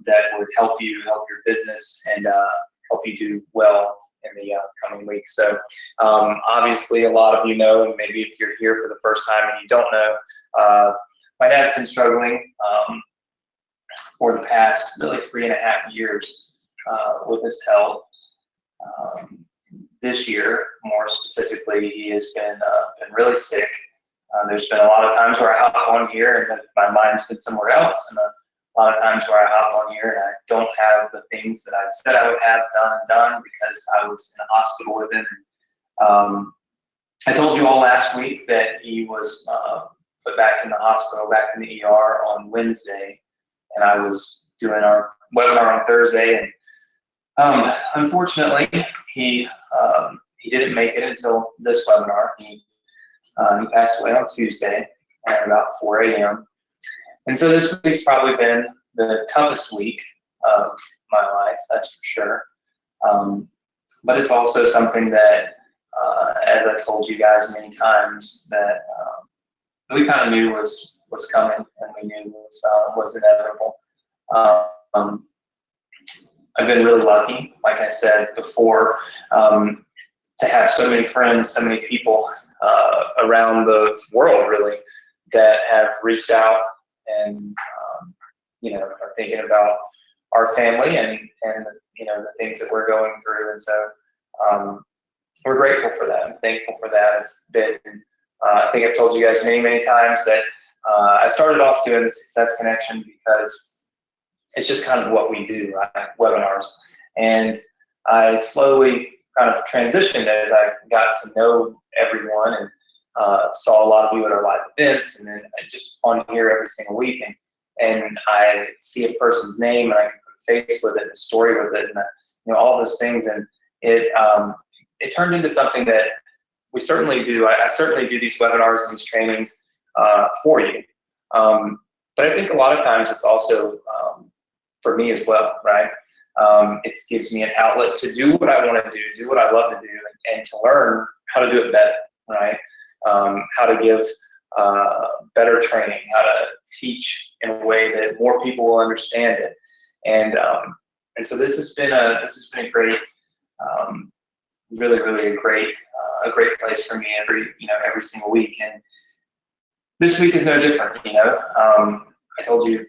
that would help your business, and help you do well in the coming weeks. So obviously a lot of you know, and maybe if you're here for the first time and you don't know, my dad's been struggling for the past really 3.5 years with his health. This year, more specifically, he has been really sick. There's been a lot of times where I hop on here and my mind's been somewhere else, and a lot of times where I hop on here and I don't have the things that I said I would have done because I was in the hospital with him. I told you all last week that he was put back in the hospital, back in the ER on Wednesday, and I was doing our webinar on Thursday, and unfortunately he didn't make it until this webinar. He passed away on Tuesday at about 4 a.m. And so this week's probably been the toughest week of my life, that's for sure. But it's also something that, as I told you guys many times, that we kind of knew was coming, and we knew was inevitable. I've been really lucky, like I said before, to have so many friends, so many people around the world, really, that have reached out and are thinking about our family and the things that we're going through. And so we're grateful for that. I'm thankful for that. I think I've told you guys many times that I started off doing the Success Connection because it's just kind of what we do, right? Webinars. And I slowly kind of transitioned as I got to know everyone, and saw a lot of you at our live events, and then I just on here every single week, and I see a person's name and I can put a face with it, a story with it, and all those things, and it turned into something that we certainly do. I certainly do these webinars and these trainings for you, but I think a lot of times it's also for me as well, right? It gives me an outlet to do what I want to do what I love to do, and to learn how to do it better, right? How to give better training, how to teach in a way that more people will understand it, and so this has been a great, really a great place for me every single week, and this week is no different. I told you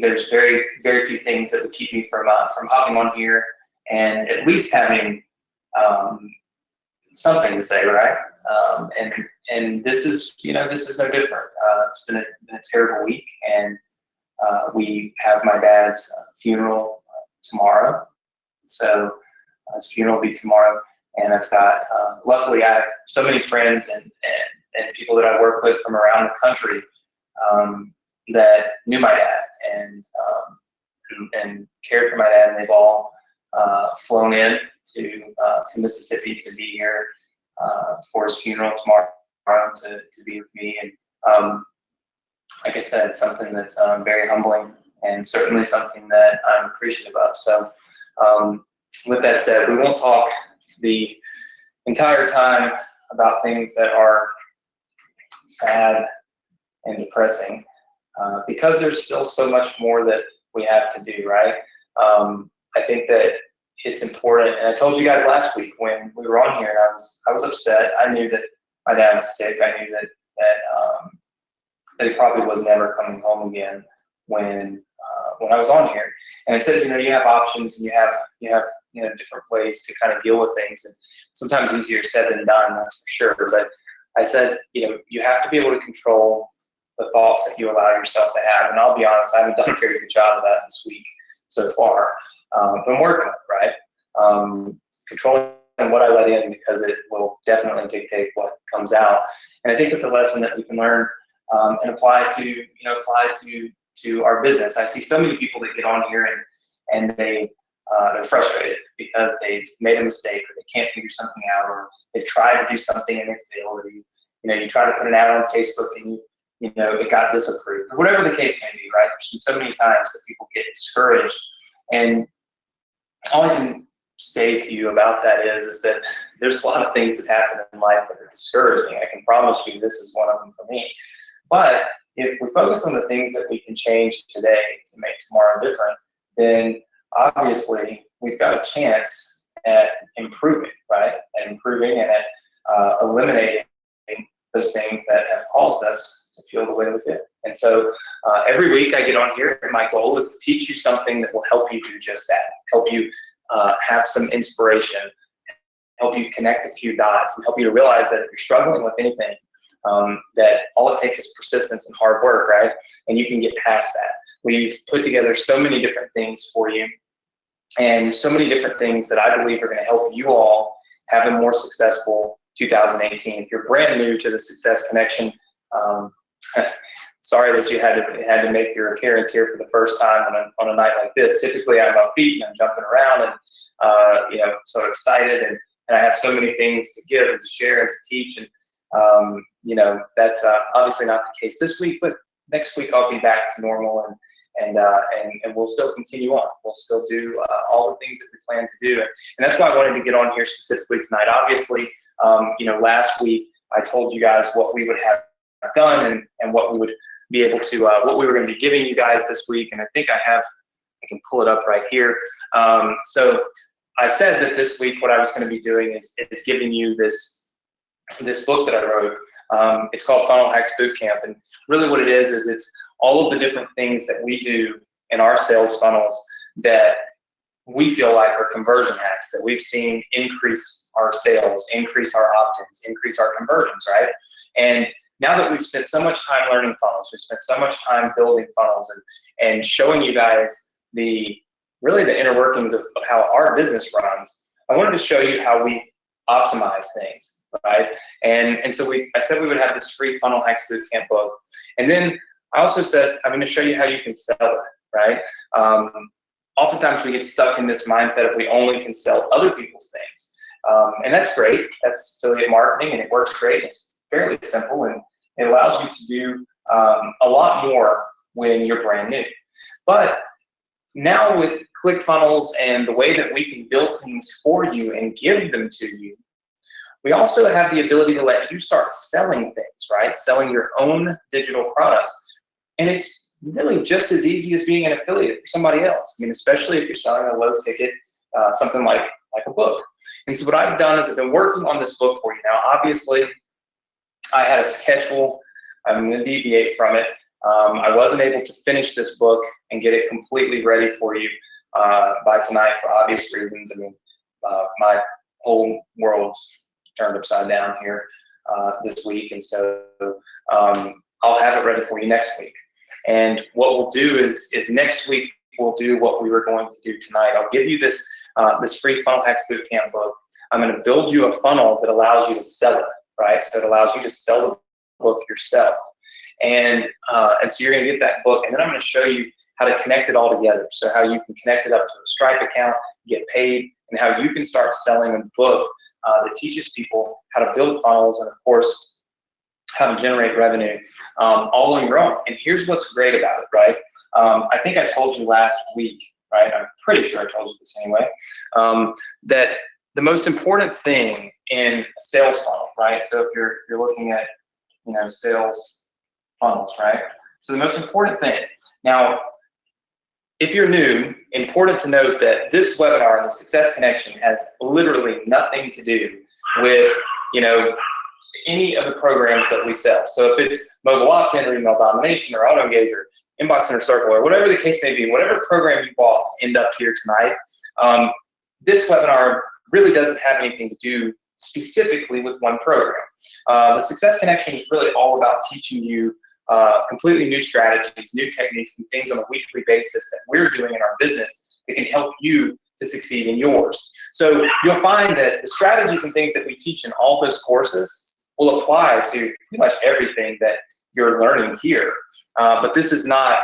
there's very few things that would keep me from hopping on here and at least having something to say, right? And this is no different. It's been a terrible week, and we have my dad's funeral tomorrow. So his funeral will be tomorrow, and I've got luckily I have so many friends and people that I work with from around the country that knew my dad and cared for my dad, and they've all flown in to Mississippi to be here for his funeral tomorrow, to be with me. And like I said, something that's very humbling, and certainly something that I'm appreciative of. So with that said, we won't talk the entire time about things that are sad and depressing, because there's still so much more that we have to do, right? I think that it's important, and I told you guys last week when we were on here, and I was upset. I knew that my dad was sick. I knew that he probably was never coming home again when I was on here. And I said, you have options, and you have different ways to kind of deal with things, and sometimes easier said than done, that's for sure. But I said, you have to be able to control the thoughts that you allow yourself to have. And I'll be honest, I haven't done a very good job of that this week so far. But I'm working on it, right? Controlling what I let in, because it will definitely dictate what comes out. And I think it's a lesson that we can learn and apply to our business. I see so many people that get on here and they're frustrated because they've made a mistake, or they can't figure something out, or they've tried to do something and it failed, or you try to put an ad on Facebook and it got disapproved, or whatever the case may be, right? There's been so many times that people get discouraged, and all I can say to you about that is that there's a lot of things that happen in life that are discouraging. I can promise you this is one of them for me. But if we focus on the things that we can change today to make tomorrow different, then obviously we've got a chance at improving, right? At improving and at eliminating those things that have caused us to feel the way that we feel. And so every week I get on here, and my goal is to teach you something that will help you do just that, help you have some inspiration, help you connect a few dots, and help you to realize that if you're struggling with anything, that all it takes is persistence and hard work, right? And you can get past that. We've put together so many different things for you, and so many different things that I believe are going to help you all have a more successful 2018. If you're brand new to the Success Connection, sorry that you had to make your appearance here for the first time on a night like this. Typically I'm upbeat and I'm jumping around and so excited, and I have so many things to give and to share and to teach, and that's obviously not the case this week, but next week I'll be back to normal, and we'll still continue on. We'll still do all the things that we plan to do, and that's why I wanted to get on here specifically tonight. Obviously, last week I told you guys what we would have done and what we would be able to, what we were going to be giving you guys this week, and I think I can pull it up right here. So I said that this week what I was going to be doing is giving you this book that I wrote. It's called Funnel Hacks Bootcamp, and really what it is it's all of the different things that we do in our sales funnels that we feel like are conversion hacks, that we've seen increase our sales, increase our opt-ins, increase our conversions, right? And now that we've spent so much time learning funnels, we've spent so much time building funnels and showing you guys the inner workings of how our business runs, I wanted to show you how we optimize things, right? And so I said we would have this free Funnel Hacks Bootcamp book. And then I also said, I'm going to show you how you can sell it, right? Oftentimes we get stuck in this mindset of we only can sell other people's things. And that's great. That's affiliate marketing, and it works great. It's fairly simple, and it allows you to do a lot more when you're brand new. But now with ClickFunnels and the way that we can build things for you and give them to you, we also have the ability to let you start selling things, right? Selling your own digital products. And it's really just as easy as being an affiliate for somebody else. I mean, especially if you're selling a low ticket, something like a book. And so what I've done is I've been working on this book for you. Now, obviously, I had a schedule. I'm going to deviate from it. I wasn't able to finish this book and get it completely ready for you by tonight for obvious reasons. I mean, my whole world's turned upside down here this week, and so I'll have it ready for you next week. And what we'll do is next week we'll do what we were going to do tonight. I'll give you this free Funnel Hacks Bootcamp book. I'm going to build you a funnel that allows you to sell it, right? So it allows you to sell the book yourself. And so you're going to get that book, and then I'm going to show you how to connect it all together. So how you can connect it up to a Stripe account, get paid, and how you can start selling a book that teaches people how to build funnels and, of course, how to generate revenue all on your own. And here's what's great about it, right? I think I told you last week, right? I'm pretty sure I told you this anyway, that the most important thing in a sales funnel, right? So if you're looking at, sales funnels, right? So the most important thing. Now, if you're new, important to note that this webinar, the Success Connection, has literally nothing to do with, any of the programs that we sell. So if it's mobile opt-in or email domination or auto engage or inbox inner circle or whatever the case may be, whatever program you bought to end up here tonight, this webinar really doesn't have anything to do specifically with one program. The Success Connection is really all about teaching you completely new strategies, new techniques, and things on a weekly basis that we're doing in our business that can help you to succeed in yours. So you'll find that the strategies and things that we teach in all those courses will apply to pretty much everything that you're learning here. But this is not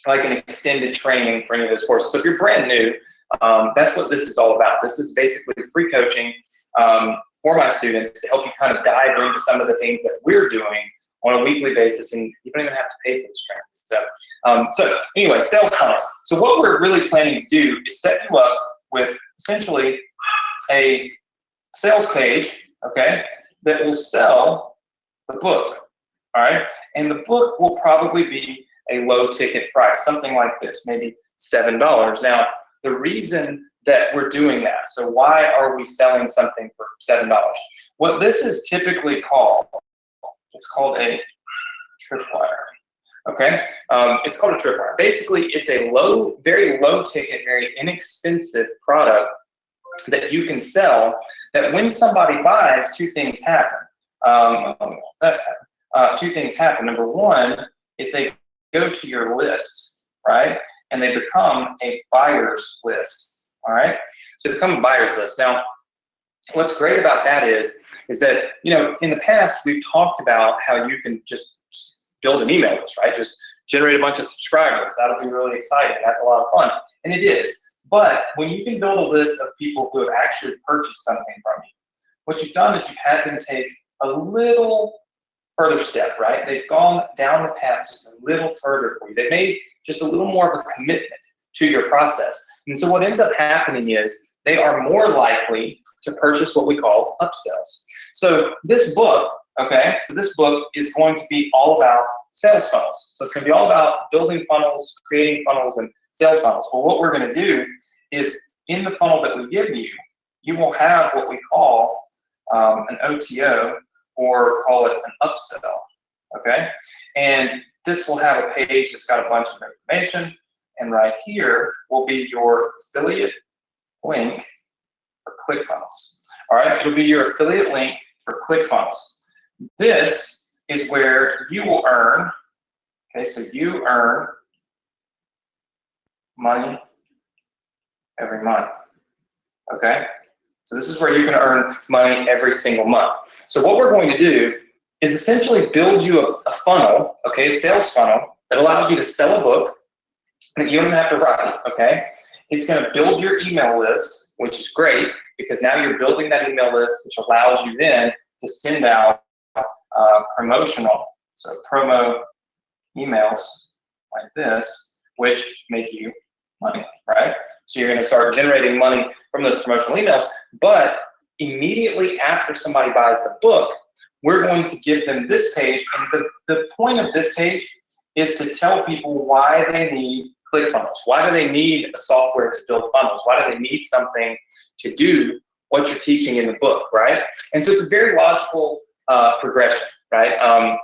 like an extended training for any of those courses. So if you're brand new, that's what this is all about. This is basically free coaching for my students to help you kind of dive into some of the things that we're doing on a weekly basis, and you don't even have to pay for this training. So anyway, sales funnels. So what we're really planning to do is set you up with essentially a sales page, okay, that will sell the book. all right? And the book will probably be a low ticket price, something like this, maybe $7. Now, the reason that we're doing that, so why are we selling something for $7? What this is typically called, it's called a tripwire. Okay, it's called a tripwire. Basically, it's a very low ticket, very inexpensive product that you can sell. That when somebody buys, two things happen. Two things happen. Number one is they go to your list, right, and they become a buyer's list. All right, so they become a buyer's list. Now, what's great about that is that in the past we've talked about how you can just build an email list, right? Just generate a bunch of subscribers. That'll be really exciting. That's a lot of fun. And it is. But when you can build a list of people who have actually purchased something from you, what you've done is you've had them take a little further step, right? They've gone down the path just a little further for you. They made just a little more of a commitment to your process. And so what ends up happening is they are more likely to purchase what we call upsells. So this book, okay, so this book is going to be all about sales funnels. So it's going to be all about building funnels, creating funnels, and sales funnels. Well, what we're going to do is in the funnel that we give you, you will have what we call an OTO, or call it an upsell, okay? And this will have a page that's got a bunch of information, and right here will be your affiliate link for ClickFunnels. All right, it'll be your affiliate link for ClickFunnels. This is where you will earn, okay, so you earn money every month, okay? So this is where you can earn money every single month. So what we're going to do is essentially build you a funnel, okay, a sales funnel that allows you to sell a book that you don't have to write, okay? It's going to build your email list, which is great because now you're building that email list, which allows you then to send out promotional, so promo emails like this, which make you money, right? So you're going to start generating money from those promotional emails, but immediately after somebody buys the book, we're going to give them this page, and the point of this page is to tell people why they need ClickFunnels. Why do they need a software to build funnels? Why do they need something to do what you're teaching in the book, right? And so it's a very logical progression, right?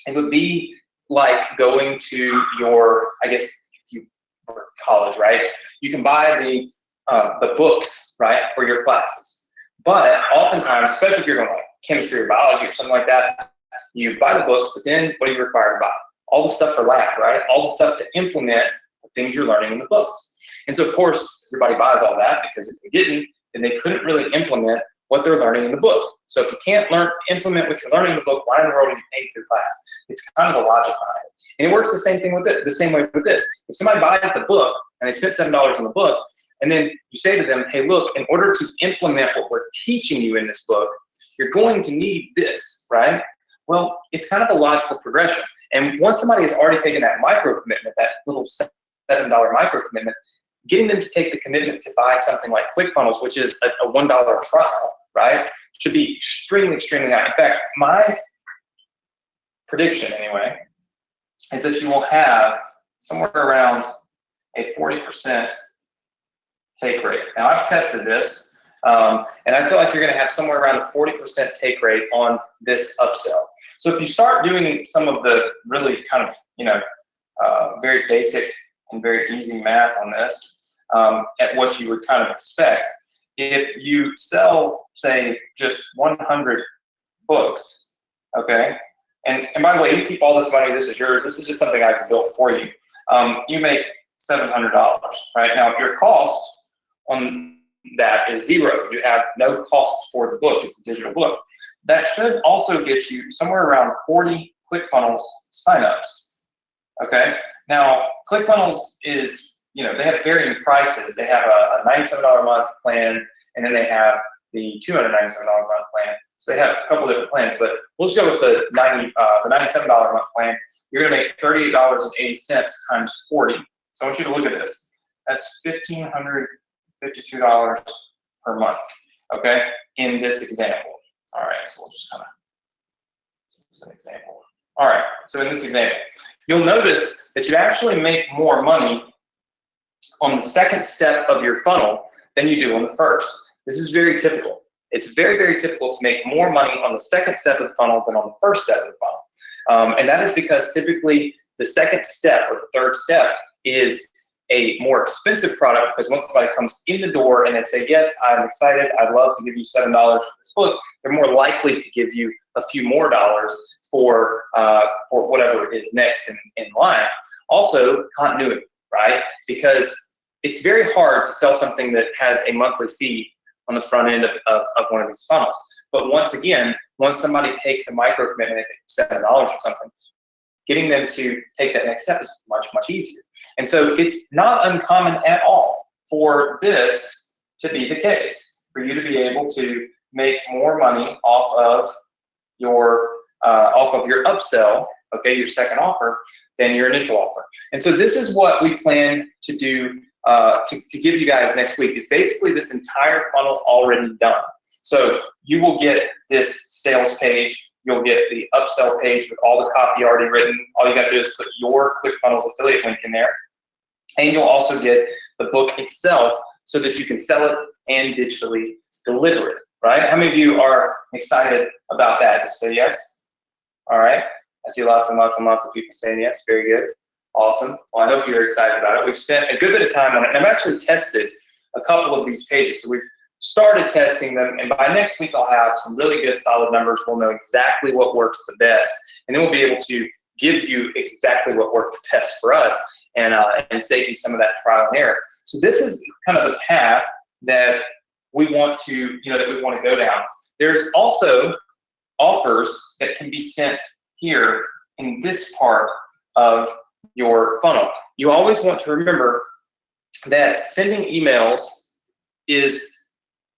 It would be like going to your, I guess, if you were in college, right? You can buy the books, right, for your classes. But oftentimes, especially if you're going like chemistry or biology or something like that, you buy the books, but then what are you required to buy? All the stuff for lab, right? All the stuff to implement the things you're learning in the books. And so, of course, everybody buys all that because if they didn't, then they couldn't really implement what they're learning in the book. So if you can't implement what you're learning in the book, why in the world are you paying for your class? It's kind of the logic behind it. And it works the same thing with it, the same way with this. If somebody buys the book and they spent $7 on the book, and then you say to them, hey, look, in order to implement what we're teaching you in this book, you're going to need this, right? Well, it's kind of a logical progression. And once somebody has already taken that micro commitment, that little $7 micro commitment, getting them to take the commitment to buy something like ClickFunnels, which is a $1 trial, right, should be extremely, extremely high. In fact, my prediction, anyway, is that you will have somewhere around a 40% take rate. Now, I've tested this, and I feel like you're going to have somewhere around a 40% take rate on this upsell. So if you start doing some of the really kind of, very basic and very easy math on this, at what you would kind of expect, if you sell, say, just 100 books, okay, and by the way, you keep all this money, this is yours, this is just something I've built for you, you make $700, right? Now, if your cost on that is zero, you have no costs for the book, it's a digital book, that should also get you somewhere around 40 ClickFunnels signups, okay? Now, ClickFunnels is, they have varying prices. They have a $97 a month plan, and then they have the $297 a month plan. So they have a couple different plans, but we'll just go with the $97 a month plan. You're gonna make $38.80 times 40. So I want you to look at this. That's $1,552 per month, okay, in this example. All right, so we'll just kind of, this is an example. All right, so in this example, you'll notice that you actually make more money on the second step of your funnel than you do on the first. This is very typical. It's very, very typical to make more money on the second step of the funnel than on the first step of the funnel. And that is because typically the second step or the third step is a more expensive product, because once somebody comes in the door and they say, yes, I'm excited, I'd love to give you $7 for this book, they're more likely to give you a few more dollars for whatever is next in line. Also, continuity, right? Because it's very hard to sell something that has a monthly fee on the front end of one of these funnels. But once again, once somebody takes a micro commitment at $7 or something, getting them to take that next step is much, much easier. And so it's not uncommon at all for this to be the case, for you to be able to make more money off of your upsell, okay, your second offer, than your initial offer. And so this is what we plan to do to give you guys next week. Is basically this entire funnel already done. So you will get this sales page, you'll get the upsell page with all the copy already written. All you got to do is put your ClickFunnels affiliate link in there. And you'll also get the book itself so that you can sell it and digitally deliver it, right? How many of you are excited about that? Just say yes. All right. I see lots and lots and lots of people saying yes. Very good. Awesome. Well, I hope you're excited about it. We've spent a good bit of time on it, and I've actually tested a couple of these pages. So we've started testing them, and by next week I'll have some really good solid numbers. We'll know exactly what works the best, and then we'll be able to give you exactly what worked the best for us, and save you some of that trial and error. So this is kind of the path that we want to, that we want to go down. There's also offers that can be sent here in this part of your funnel. You always want to remember that sending emails is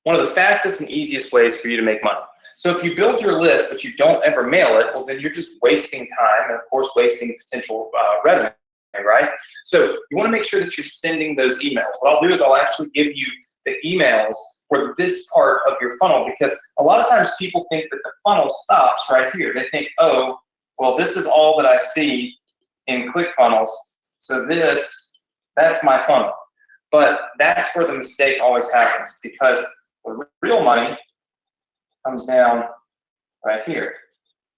one of the fastest and easiest ways for you to make money. So if you build your list but you don't ever mail it, well, then you're just wasting time and, of course, wasting potential revenue, right? So you want to make sure that you're sending those emails. What I'll do is I'll actually give you the emails for this part of your funnel, because a lot of times people think that the funnel stops right here. They think, oh, well, this is all that I see in ClickFunnels, so that's my funnel. But that's where the mistake always happens, because the real money comes down right here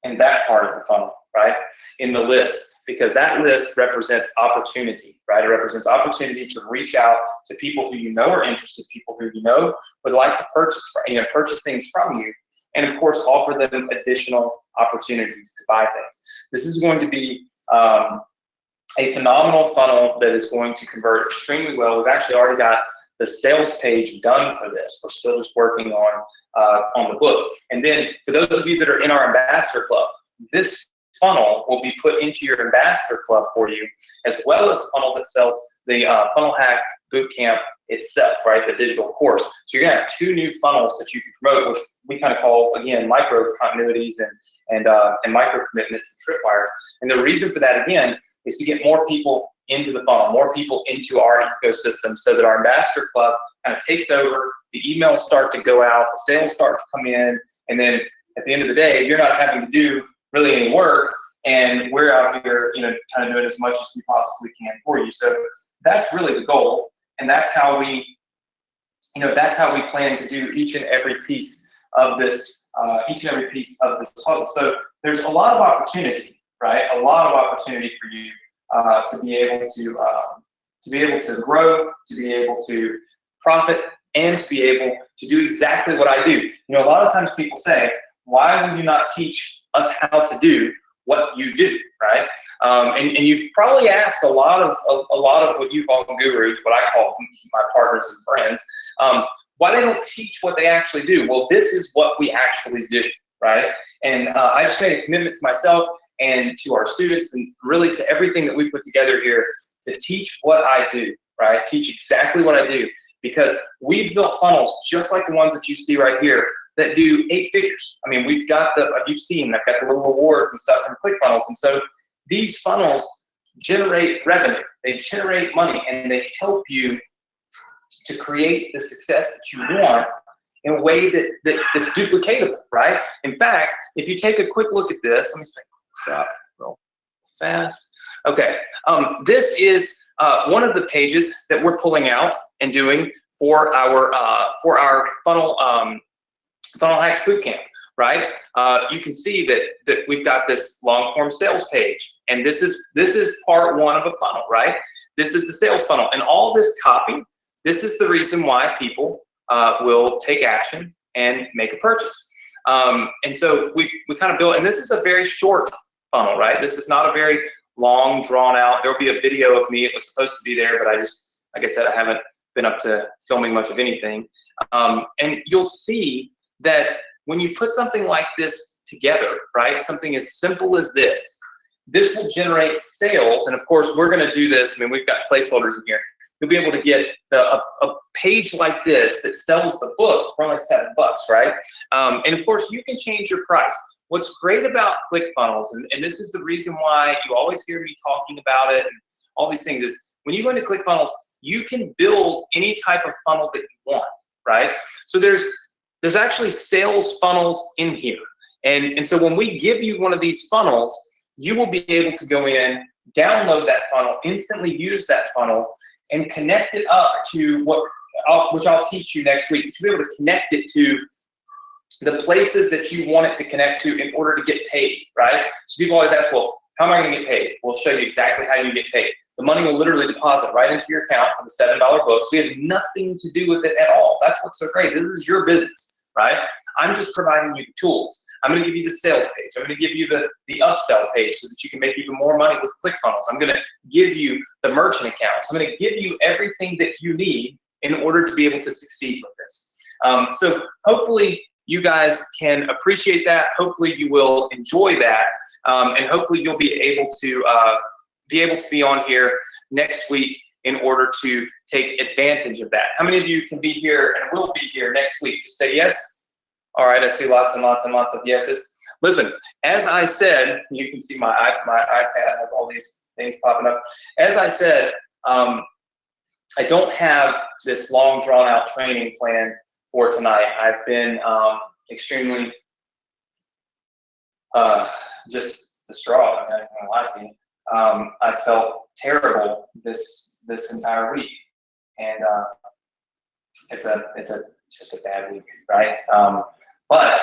in that part of the funnel, right? In the list, because that list represents opportunity, right? It represents opportunity to reach out to people who you know are interested, people who you know would like to purchase things from you, and of course offer them additional opportunities to buy things. This is going to be a phenomenal funnel that is going to convert extremely well. We've actually already got the sales page done for this. We're still just working on the book. And then for those of you that are in our ambassador club, this funnel will be put into your ambassador club for you, as well as a funnel that sells the Funnel Hack Bootcamp itself, right? The digital course. So you're gonna have two new funnels that you can promote, which we kind of call, again, micro continuities and micro commitments and tripwires. And the reason for that, again, is to get more people into the funnel, more people into our ecosystem, so that our ambassador club kind of takes over, the emails start to go out, the sales start to come in, and then at the end of the day, you're not having to do really any work, and we're out here, kind of doing as much as we possibly can for you. So that's really the goal, and that's how we plan to do each and every piece of this puzzle. So there's a lot of opportunity, right? A lot of opportunity for you to be able to grow, to be able to profit, and to be able to do exactly what I do. A lot of times people say, why will you not teach us how to do what you do, right? And you've probably asked a lot of what you call gurus, what I call my partners and friends, why they don't teach what they actually do. Well, this is what we actually do, right? And I just made a commitment to myself and to our students, and really to everything that we put together here, to teach what I do, right? Teach exactly what I do, because we've built funnels just like the ones that you see right here that do 8 figures. I mean, we've got you've seen, I've got the little rewards and stuff from ClickFunnels. And so these funnels generate revenue, they generate money, and they help you to create the success that you want in a way that's duplicatable, right? In fact, if you take a quick look at this, let me stop fast. Okay, this is one of the pages that we're pulling out and doing for our funnel hacks bootcamp. Right? You can see that we've got this long form sales page, and this is part one of a funnel, right? This is the sales funnel, and all this copy. This is the reason why people will take action and make a purchase. And so we kind of built, and this is a very short funnel, right? This is not a very long, drawn out. There'll be a video of me. It was supposed to be there, but I just, like I said, I haven't been up to filming much of anything. And you'll see that when you put something like this together, right, something as simple as this will generate sales. And of course, we're going to do this. I mean, we've got placeholders in here. You'll be able to get a page like this that sells the book for only $7, right? And of course, you can change your price. What's great about ClickFunnels, and this is the reason why you always hear me talking about it and all these things, is when you go into ClickFunnels, you can build any type of funnel that you want, right? So there's actually sales funnels in here. And so when we give you one of these funnels, you will be able to go in, download that funnel, instantly use that funnel, and connect it up to which I'll teach you next week. You'll be able to connect it to the places that you want it to connect to in order to get paid, right? So people always ask, well, how am I going to get paid? We'll show you exactly how you get paid. The money will literally deposit right into your account for the $7 books. We have nothing to do with it at all. That's what's so great. This is your business, right? I'm just providing you the tools. I'm going to give you the sales page. I'm going to give you the upsell page so that you can make even more money with ClickFunnels. I'm going to give you the merchant accounts. I'm going to give you everything that you need in order to be able to succeed with this. So hopefully you guys can appreciate that. Hopefully you will enjoy that. And hopefully you'll be able to be on here next week in order to take advantage of that. How many of you can be here and will be here next week? Just say yes. All right, I see lots and lots and lots of yeses. Listen, as I said, you can see my iPad has all these things popping up. As I said, I don't have this long drawn out training plan for tonight. I've been extremely just distraught. I'm not gonna lie to you. I felt terrible this entire week, and it's just a bad week, right? But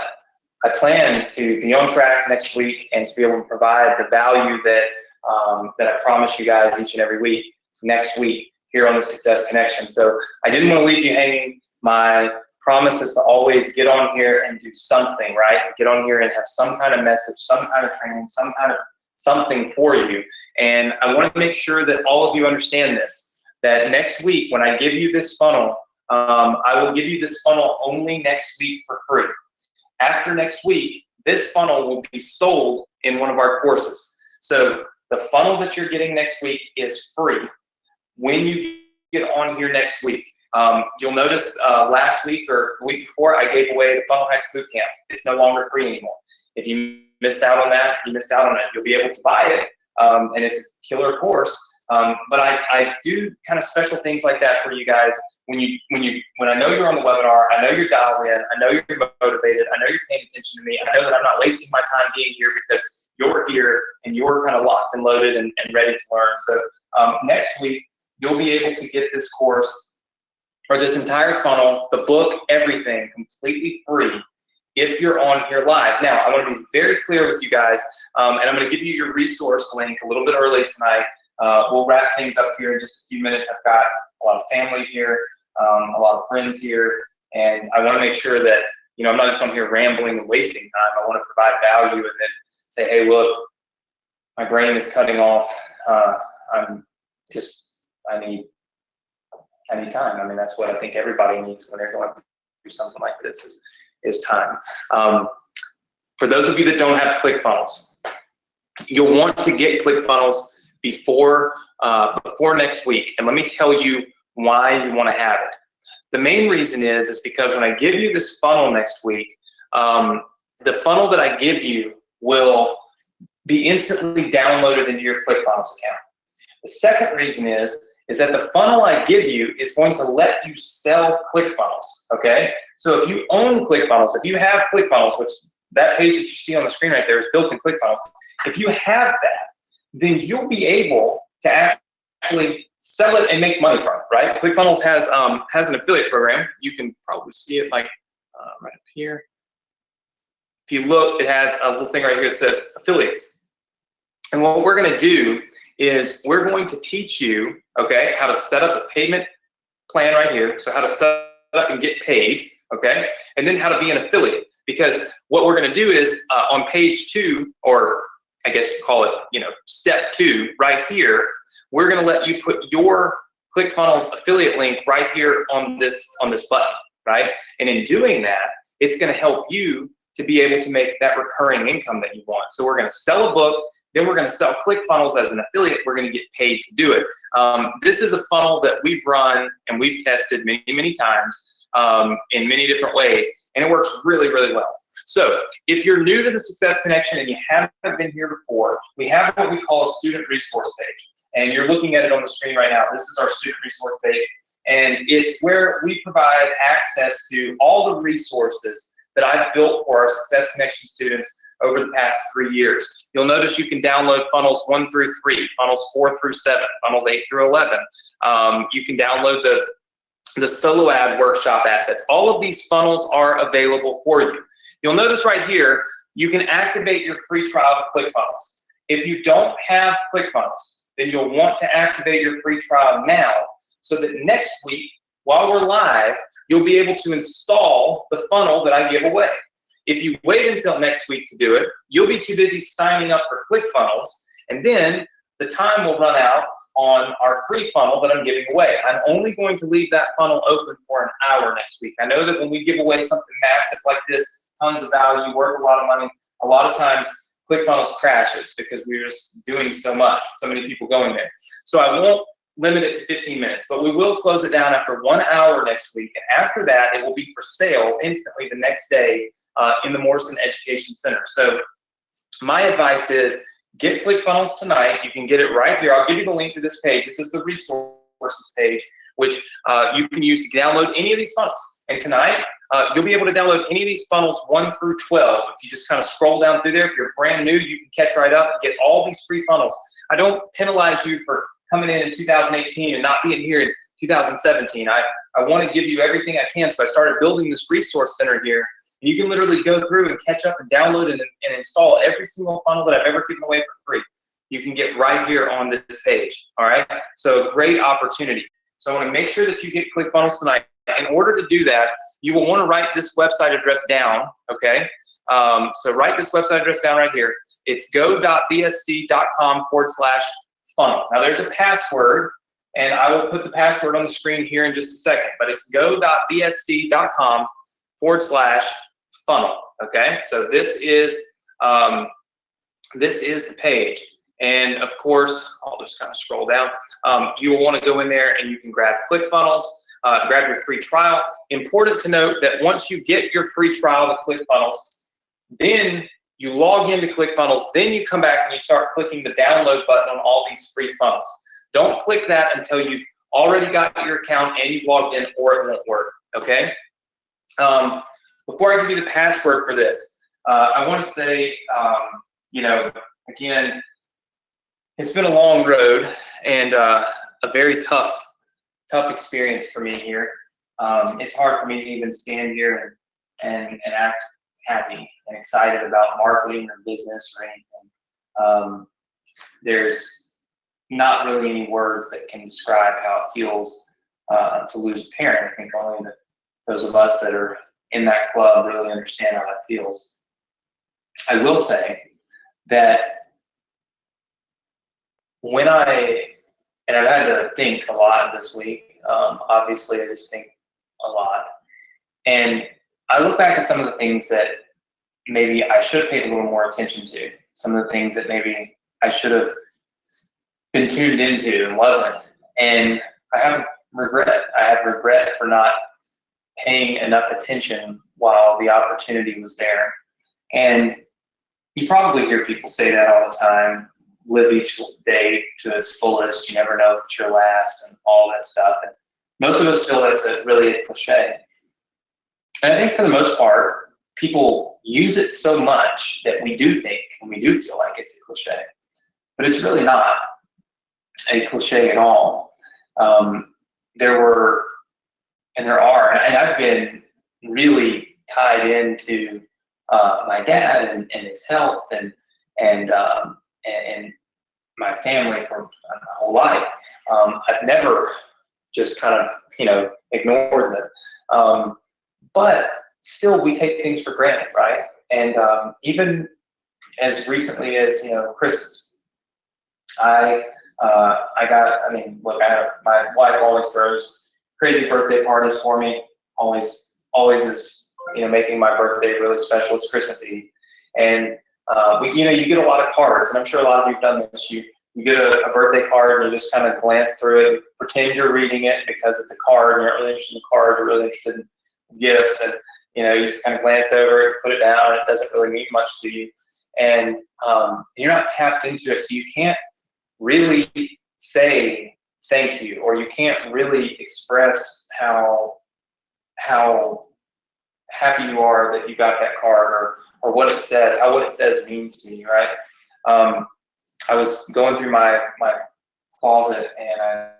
I plan to be on track next week and to be able to provide the value that I promise you guys each and every week next week here on the Success Connection. So I didn't want to leave you hanging. My promise is to always get on here and do something, right? To get on here and have some kind of message, some kind of training, some kind of something for you. And I want to make sure that all of you understand this, that next week when I give you this funnel, I will give you this funnel only next week for free. After next week, this funnel will be sold in one of our courses. So the funnel that you're getting next week is free when you get on here next week. You'll notice last week or the week before, I gave away the Funnel Hacks Bootcamp. It's no longer free anymore. If you missed out on that, you missed out on it. You'll be able to buy it, and it's a killer course. But I do kind of special things like that for you guys. When I know you're on the webinar, I know you're dialed in, I know you're motivated, I know you're paying attention to me, I know that I'm not wasting my time being here because you're here and you're kind of locked and loaded and ready to learn. So next week, you'll be able to get this course or this entire funnel, the book, everything completely free if you're on here live. Now, I want to be very clear with you guys, and I'm going to give you your resource link a little bit early tonight. We'll wrap things up here in just a few minutes. I've got a lot of family here, a lot of friends here, and I want to make sure that, I'm not just on here rambling and wasting time. I want to provide value and then say, hey, look, my brain is cutting off. I need time. I mean, that's what I think everybody needs when they're going through something like this is time. For those of you that don't have ClickFunnels, you'll want to get ClickFunnels before next week. And let me tell you why you want to have it. The main reason is because when I give you this funnel next week, the funnel that I give you will be instantly downloaded into your ClickFunnels account. The second reason is that the funnel I give you is going to let you sell ClickFunnels, okay? So if you own ClickFunnels, if you have ClickFunnels, which that page that you see on the screen right there is built in ClickFunnels, if you have that, then you'll be able to actually sell it and make money from it, right? ClickFunnels has an affiliate program. You can probably see it like right up here. If you look, it has a little thing right here that says affiliates. And what we're going to do is we're going to teach you, okay, how to set up a payment plan right here. So how to set up and get paid, okay, and then how to be an affiliate. Because what we're going to do is on page 2, or I guess you call it, step 2, right here, we're going to let you put your ClickFunnels affiliate link right here on this button, right? And in doing that, it's going to help you to be able to make that recurring income that you want. So we're going to sell a book, then we're going to sell ClickFunnels as an affiliate. We're going to get paid to do it. This is a funnel that we've run and we've tested many, many times in many different ways, and it works really, really well. So if you're new to the Success Connection and you haven't been here before, we have what we call a student resource page. And you're looking at it on the screen right now. This is our student resource page. And it's where we provide access to all the resources that I've built for our Success Connection students over the past 3 years. You'll notice you can download funnels 1 through 3, funnels 4 through 7, funnels 8 through 11. You can download the solo ad workshop assets. All of these funnels are available for you. You'll notice right here, you can activate your free trial to ClickFunnels. If you don't have ClickFunnels, then you'll want to activate your free trial now so that next week, while we're live, you'll be able to install the funnel that I give away. If you wait until next week to do it, you'll be too busy signing up for ClickFunnels, and then the time will run out on our free funnel that I'm giving away. I'm only going to leave that funnel open for an hour next week. I know that when we give away something massive like this, tons of value, worth a lot of money, a lot of times ClickFunnels crashes because we're just doing so much, so many people going there. So I won't limit it to 15 minutes, but we will close it down after 1 hour next week. And after that, it will be for sale instantly the next day in the Morrison Education Center. So my advice is get ClickFunnels tonight. You can get it right here. I'll give you the link to this page. This is the resources page, which you can use to download any of these funnels. And tonight, you'll be able to download any of these funnels 1 through 12. If you just kind of scroll down through there, if you're brand new, you can catch right up and get all these free funnels. I don't penalize you for coming in 2018 and not being here in 2017. I want to give you everything I can. So I started building this resource center here. And you can literally go through and catch up and download and install every single funnel that I've ever given away for free. You can get right here on this page, all right? So great opportunity. So I want to make sure that you get ClickFunnels tonight. In order to do that, you will want to write this website address down, okay? So write this website address down right here. It's go.bsc.com/funnel. Now there's a password, and I will put the password on the screen here in just a second, but it's go.bsc.com/funnel, okay? So this is the page. And of course, I'll just kind of scroll down. You will want to go in there and you can grab ClickFunnels, grab your free trial. Important to note that once you get your free trial to ClickFunnels, then you log into ClickFunnels, then you come back and you start clicking the download button on all these free funnels. Don't click that until you've already got your account and you've logged in, or it won't work, okay? Before I give you the password for this, I want to say, again, it's been a long road and a very tough experience for me here. It's hard for me to even stand here and act happy and excited about marketing or business or anything. There's not really any words that can describe how it feels to lose a parent. I think only those of us that are in that club really understand how that feels. I will say that I've had to think a lot this week. Obviously, I just think a lot. And I look back at some of the things that maybe I should have paid a little more attention to. Some of the things that maybe I should have been tuned into and wasn't. And I have regret. I have regret for not paying enough attention while the opportunity was there. And you probably hear people say that all the time. Live each day to its fullest. You never know if it's your last, and all that stuff. And most of us feel that's really a cliche. And I think for the most part, people use it so much that we do think and we do feel like it's a cliche. but it's really not a cliche at all. There were, and there are, and I've been really tied into my dad and his health and my family for my whole life. I've never just kind of, ignored them. But still, we take things for granted, right? And even as recently as, Christmas, my wife always throws crazy birthday parties for me. Always is, making my birthday really special. It's Christmas Eve, and you get a lot of cards, and I'm sure a lot of you've done this. You get a birthday card, and you just kind of glance through it, pretend you're reading it because it's a card, and you're not really interested in the card, you're really interested in gifts, and you just kind of glance over it, put it down, and it doesn't really mean much to you, and you're not tapped into it, so you can't really say thank you, or you can't really express how happy you are that you got that card, or what it says, how what it says means to you, right? I was going through my closet, and I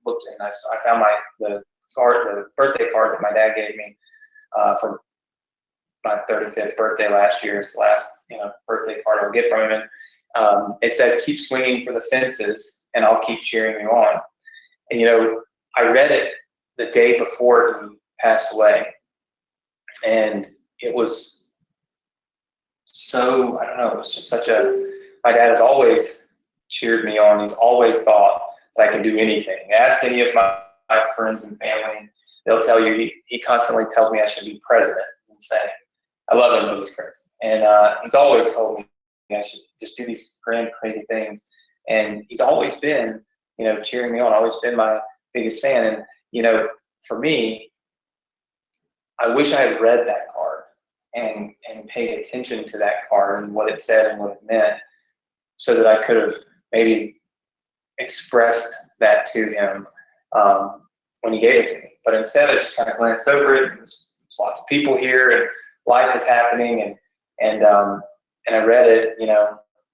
looked, and I found the birthday card that my dad gave me for my 35th birthday last year. It's the last birthday card I'll get from him. And it said, "Keep swinging for the fences, and I'll keep cheering you on." And I read it the day before he passed away, and it was so, I don't know, it was just such my dad has always cheered me on. He's always thought that I can do anything. Ask any of my friends and family, they'll tell you he constantly tells me I should be president. It's insane. I love him, but he's crazy. And he's always told me I should just do these grand, crazy things. And he's always been, cheering me on, always been my biggest fan. And, for me, I wish I had read that card and paid attention to that card and what it said and what it meant, so that I could have maybe expressed that to him when he gave it to me. But instead, I just kind of glanced over it. There's lots of people here, and life is happening, and I read it,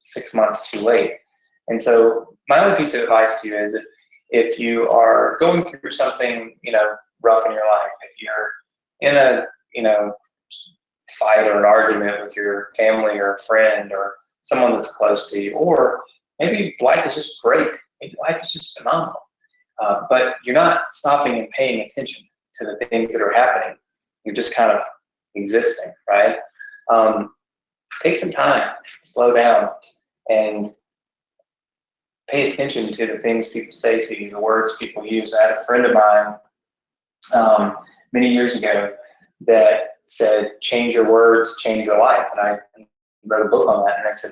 6 months too late. And so my only piece of advice to you is if you are going through something, rough in your life, if you're in a, fight or an argument with your family or a friend or someone that's close to you, or maybe life is just great, maybe life is just phenomenal, but you're not stopping and paying attention to the things that are happening. You're just kind of existing, right? Take some time, slow down, and pay attention to the things people say to you, the words people use. I had a friend of mine many years ago that said, "Change your words, change your life." And I wrote a book on that, and I said,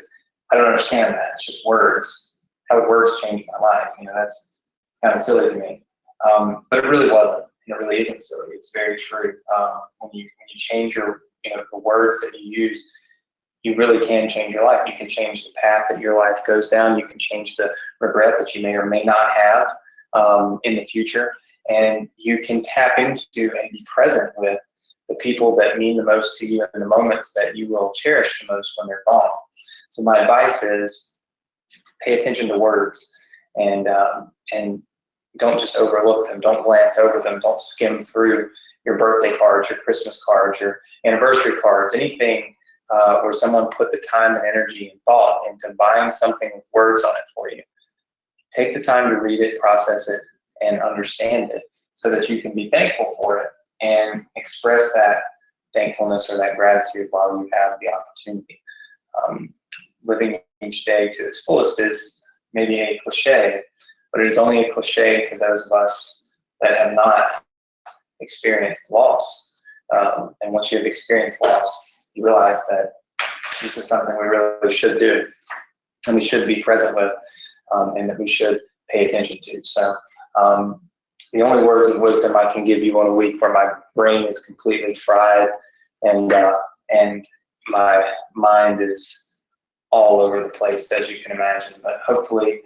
"I don't understand that. It's just words. How would words change my life? That's kind of silly to me." But it really wasn't, and it really isn't silly. It's very true. When you change the words that you use, you really can change your life. You can change the path that your life goes down. You can change the regret that you may or may not have in the future, and you can tap into and be present with the people that mean the most to you in the moments that you will cherish the most when they're gone. So my advice is pay attention to words, and don't just overlook them. Don't glance over them. Don't skim through your birthday cards, your Christmas cards, your anniversary cards, anything where someone put the time and energy and thought into buying something with words on it for you. Take the time to read it, process it, and understand it, so that you can be thankful for it and express that thankfulness or that gratitude while you have the opportunity. Living each day to its fullest is maybe a cliche, but it is only a cliche to those of us that have not experienced loss. And once you have experienced loss, you realize that this is something we really should do, and we should be present with, and that we should pay attention to. So the only words of wisdom I can give you on a week where my brain is completely fried and my mind is all over the place, as you can imagine. But hopefully,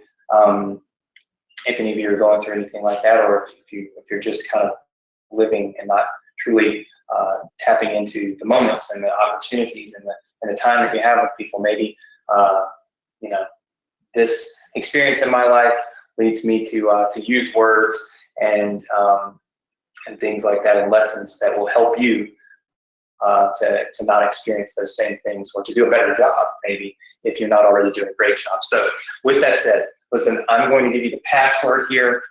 if any of you are going through anything like that, or if you're just kind of living and not truly tapping into the moments and the opportunities and the time that you have with people, maybe this experience in my life leads me to use words and things like that, and lessons that will help you to not experience those same things, or to do a better job, maybe, if you're not already doing a great job. So with that said, listen, I'm going to give you the password here.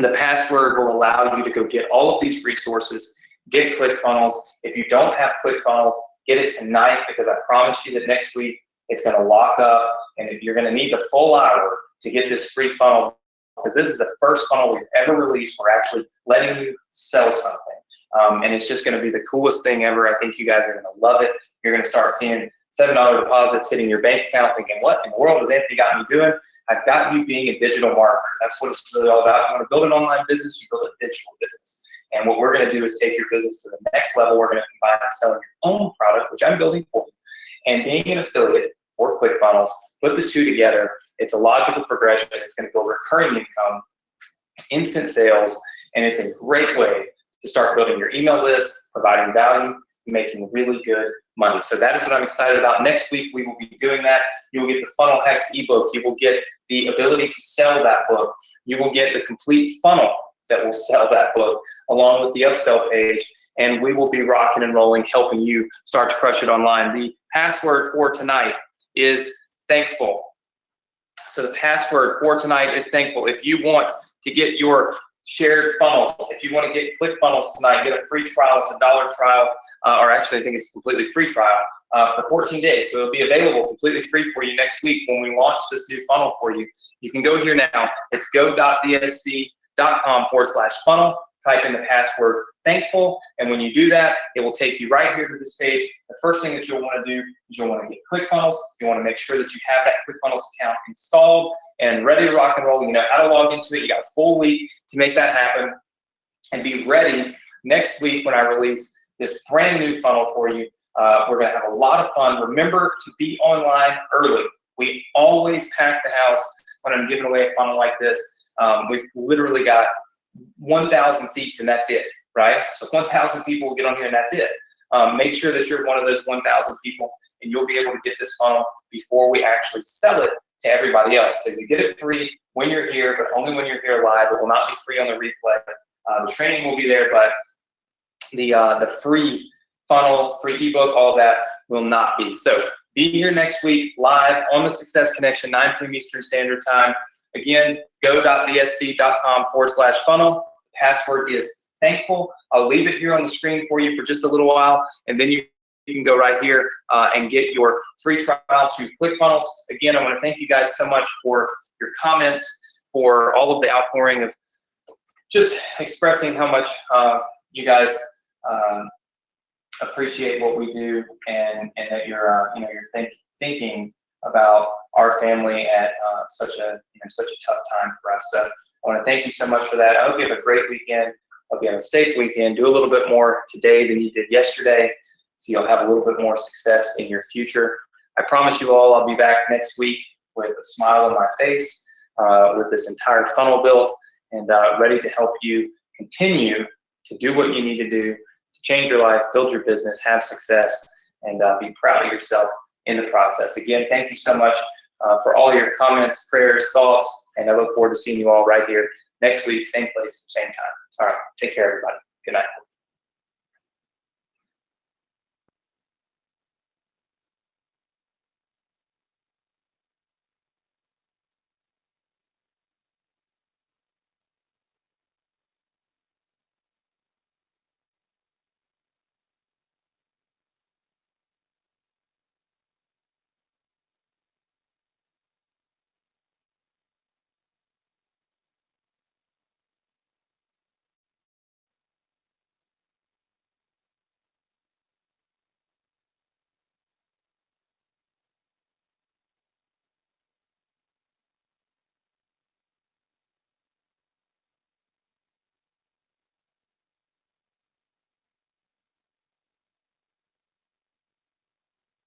The password will allow you to go get all of these resources, get ClickFunnels. If you don't have ClickFunnels, get it tonight, because I promise you that next week it's going to lock up, and you're going to need the full hour to get this free funnel, because this is the first funnel we've ever released. We're actually letting you sell something. And it's just going to be the coolest thing ever. I think you guys are going to love it. You're going to start seeing $7 deposits hitting your bank account, thinking, what in the world has Anthony got me doing? I've got you being a digital marketer. That's what it's really all about. You want to build an online business, you build a digital business. And what we're going to do is take your business to the next level. We're going to combine selling your own product, which I'm building for you, and being an affiliate for ClickFunnels. Put the two together. It's a logical progression. It's going to build recurring income, instant sales, and it's a great way to start building your email list, providing value, making really good money. So that is what I'm excited about. Next week, we will be doing that. You will get the Funnel Hacks ebook. You will get the ability to sell that book. You will get the complete funnel that will sell that book, along with the upsell page. And we will be rocking and rolling, helping you start to crush it online. The password for tonight is thankful. So the password for tonight is thankful. If you want to get your shared funnels, if you want to get ClickFunnels tonight, get a free trial. It's a $1 trial, or actually I think it's a completely free trial for 14 days. So it'll be available completely free for you next week when we launch this new funnel for you. You can go here now. It's go.dsc.com/funnel. Type in the password thankful, and when you do that, it will take you right here to this page. The first thing that you'll want to do is you'll want to get ClickFunnels. You want to make sure that you have that ClickFunnels account installed and ready to rock and roll. You know how to log into it. You got a full week to make that happen, and be ready next week when I release this brand new funnel for you. We're going to have a lot of fun. Remember to be online early. We always pack the house when I'm giving away a funnel like this. We've literally got 1,000 seats, and that's it, right? So 1,000 people will get on here, and that's it. Make sure that you're one of those 1,000 people, and you'll be able to get this funnel before we actually sell it to everybody else. So you get it free when you're here, but only when you're here live. It will not be free on the replay. The training will be there, but the free funnel, free ebook, all that will not be. So be here next week live on the Success Connection, 9 p.m. Eastern Standard Time. Again, go.dsc.com/funnel. The password is thankful. I'll leave it here on the screen for you for just a little while, and then you can go right here and get your free trial to ClickFunnels. Again, I want to thank you guys so much for your comments, for all of the outpouring of just expressing how much you guys appreciate what we do, and that you're thinking about our family at such a tough time for us. So I want to thank you so much for that. I hope you have a great weekend. I hope you have a safe weekend. Do a little bit more today than you did yesterday, so you'll have a little bit more success in your future. I promise you all I'll be back next week with a smile on my face, with this entire funnel built, and ready to help you continue to do what you need to do to change your life, build your business, have success, and be proud of yourself in the process. Again, thank you so much for all your comments, prayers, thoughts, and I look forward to seeing you all right here next week, same place, same time. All right, take care, everybody. Good night.